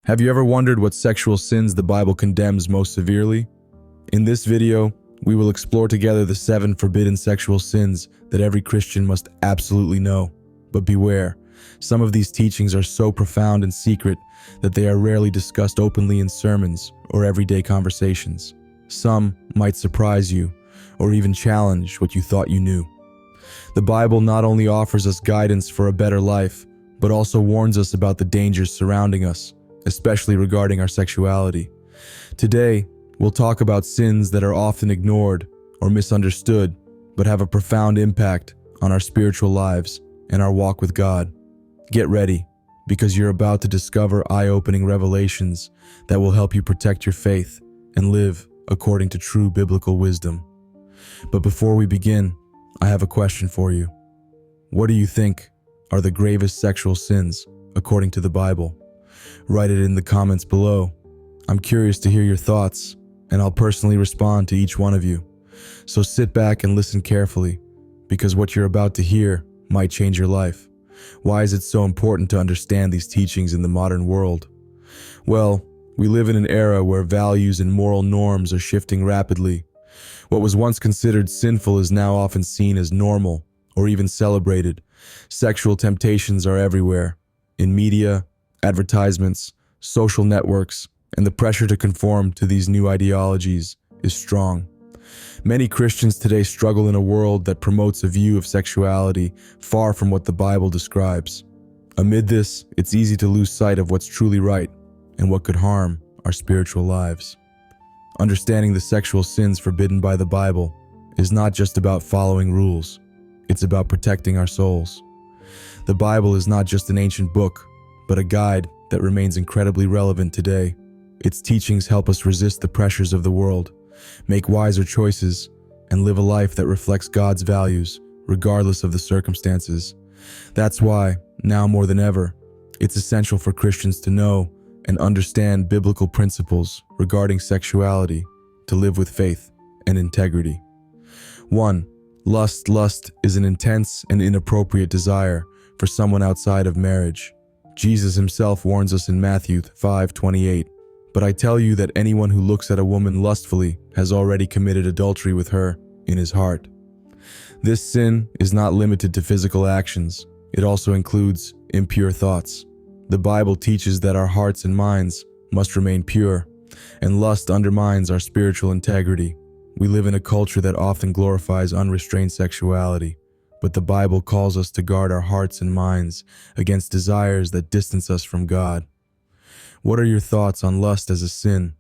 Have you ever wondered what sexual sins the Bible condemns most severely? In this video, we will explore together the 7 forbidden sexual sins that every Christian must absolutely know. But beware, some of these teachings are so profound and secret that they are rarely discussed openly in sermons or everyday conversations. Some might surprise you or even challenge what you thought you knew. The Bible not only offers us guidance for a better life, but also warns us about the dangers surrounding us, especially regarding our sexuality. Today, we'll talk about sins that are often ignored or misunderstood, but have a profound impact on our spiritual lives and our walk with God. Get ready, because you're about to discover eye-opening revelations that will help you protect your faith and live according to true biblical wisdom. But before we begin, I have a question for you. What do you think are the gravest sexual sins according to the Bible? Write it in the comments below. I'm curious to hear your thoughts, and I'll personally respond to each one of you. So sit back and listen carefully, because what you're about to hear might change your life. Why is it so important to understand these teachings in the modern world? Well, we live in an era where values and moral norms are shifting rapidly. What was once considered sinful is now often seen as normal or even celebrated. Sexual temptations are everywhere, in media, advertisements, social networks, and the pressure to conform to these new ideologies is strong. Many Christians today struggle in a world that promotes a view of sexuality far from what the Bible describes. Amid this, it's easy to lose sight of what's truly right and what could harm our spiritual lives. Understanding the sexual sins forbidden by the Bible is not just about following rules, it's about protecting our souls. The Bible is not just an ancient book, but a guide that remains incredibly relevant today. Its teachings help us resist the pressures of the world, make wiser choices, and live a life that reflects God's values, regardless of the circumstances. That's why, now more than ever, it's essential for Christians to know and understand biblical principles regarding sexuality, to live with faith and integrity. 1. Lust. Lust is an intense and inappropriate desire for someone outside of marriage. Jesus himself warns us in Matthew 5:28, "But I tell you that anyone who looks at a woman lustfully has already committed adultery with her in his heart." This sin is not limited to physical actions. It also includes impure thoughts. The Bible teaches that our hearts and minds must remain pure, and lust undermines our spiritual integrity. We live in a culture that often glorifies unrestrained sexuality, but the Bible calls us to guard our hearts and minds against desires that distance us from God. What are your thoughts on lust as a sin?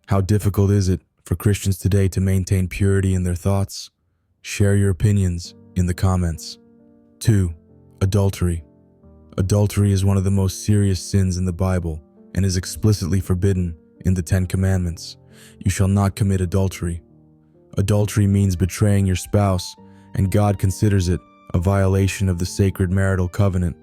How difficult is it for Christians today to maintain purity in their thoughts? Share your opinions in the comments. 2. Adultery. Adultery is one of the most serious sins in the Bible and is explicitly forbidden in the 10 Commandments. You shall not commit adultery. Adultery means betraying your spouse, and God considers it a violation of the sacred marital covenant.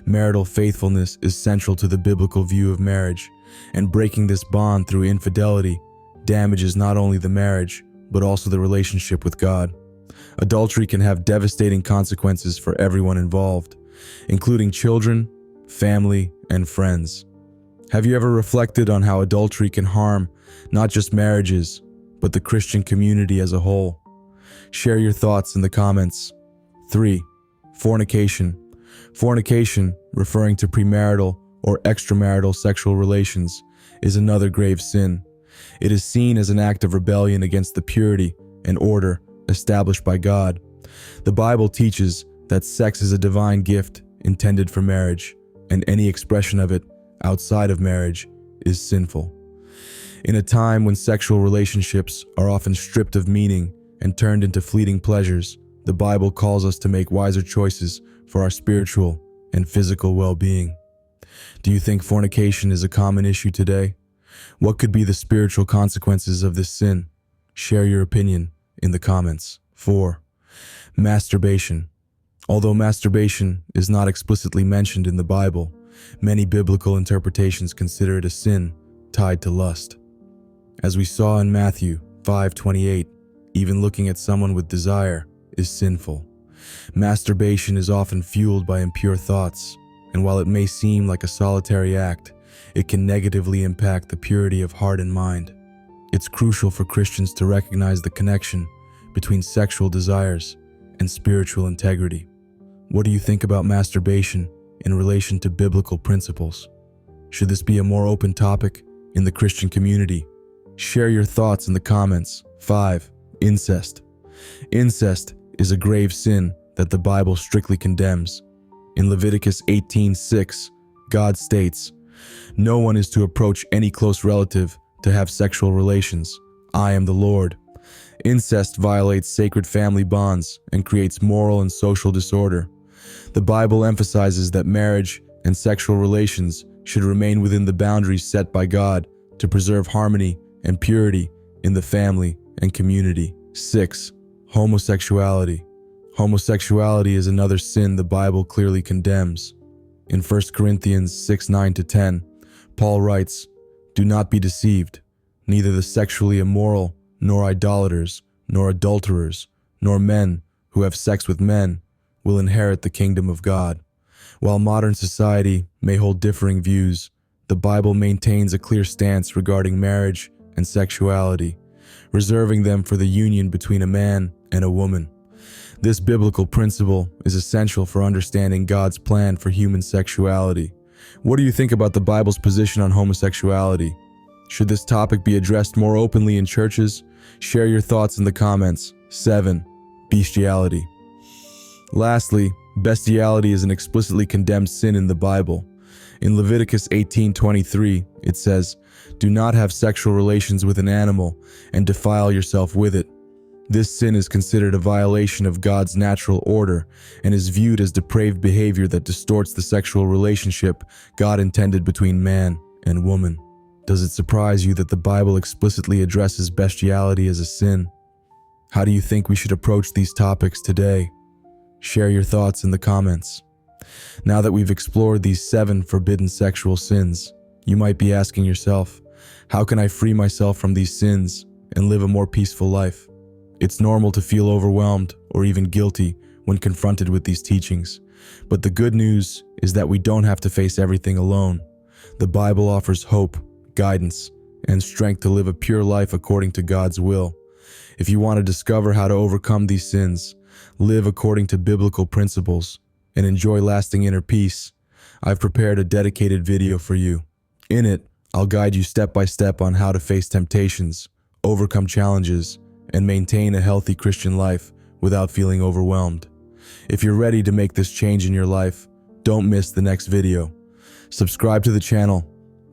Marital faithfulness is central to the biblical view of marriage, and breaking this bond through infidelity damages not only the marriage, but also the relationship with God. Adultery can have devastating consequences for everyone involved, including children, family, and friends. Have you ever reflected on how adultery can harm not just marriages, but the Christian community as a whole? Share your thoughts in the comments. 3. Fornication. Fornication, referring to premarital or extramarital sexual relations, is another grave sin. It is seen as an act of rebellion against the purity and order established by God. The Bible teaches that sex is a divine gift intended for marriage, and any expression of it outside of marriage is sinful. In a time when sexual relationships are often stripped of meaning and turned into fleeting pleasures, the Bible calls us to make wiser choices for our spiritual and physical well-being. Do you think fornication is a common issue today? What could be the spiritual consequences of this sin? Share your opinion in the comments. 4. Masturbation. Although masturbation is not explicitly mentioned in the Bible, many biblical interpretations consider it a sin tied to lust. As we saw in Matthew 5:28, even looking at someone with desire is sinful. Masturbation is often fueled by impure thoughts, and while it may seem like a solitary act, it can negatively impact the purity of heart and mind. It's crucial for Christians to recognize the connection between sexual desires and spiritual integrity. What do you think about masturbation in relation to biblical principles? Should this be a more open topic in the Christian community? Share your thoughts in the comments. 5. Incest. Incest is a grave sin that the Bible strictly condemns. In Leviticus 18:6, God states, "No one is to approach any close relative to have sexual relations. I am the Lord." Incest violates sacred family bonds and creates moral and social disorder. The Bible emphasizes that marriage and sexual relations should remain within the boundaries set by God to preserve harmony and purity in the family and community. 6. Homosexuality. Homosexuality is another sin the Bible clearly condemns. In 1 Corinthians 6:9-10, Paul writes, "Do not be deceived. Neither the sexually immoral, nor idolaters, nor adulterers, nor men who have sex with men will inherit the kingdom of God." While modern society may hold differing views, the Bible maintains a clear stance regarding marriage and sexuality, reserving them for the union between a man and a woman. This biblical principle is essential for understanding God's plan for human sexuality. What do you think about the Bible's position on homosexuality? Should this topic be addressed more openly in churches? Share your thoughts in the comments. 7. Bestiality. Lastly, bestiality is an explicitly condemned sin in the Bible. In Leviticus 18:23, it says, "Do not have sexual relations with an animal and defile yourself with it." This sin is considered a violation of God's natural order and is viewed as depraved behavior that distorts the sexual relationship God intended between man and woman. Does it surprise you that the Bible explicitly addresses bestiality as a sin? How do you think we should approach these topics today? Share your thoughts in the comments. Now that we've explored these 7 forbidden sexual sins, you might be asking yourself, how can I free myself from these sins and live a more peaceful life? It's normal to feel overwhelmed or even guilty when confronted with these teachings, but the good news is that we don't have to face everything alone. The Bible offers hope, guidance, and strength to live a pure life according to God's will. If you want to discover how to overcome these sins, live according to biblical principles, and enjoy lasting inner peace, I've prepared a dedicated video for you. In it, I'll guide you step by step on how to face temptations, overcome challenges, and maintain a healthy Christian life without feeling overwhelmed. If you're ready to make this change in your life, don't miss the next video. Subscribe to the channel,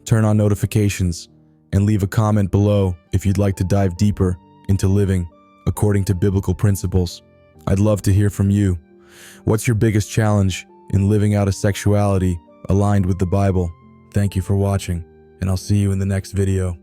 turn on notifications, and leave a comment below if you'd like to dive deeper into living according to biblical principles. I'd love to hear from you. What's your biggest challenge in living out a sexuality aligned with the Bible? Thank you for watching, and I'll see you in the next video.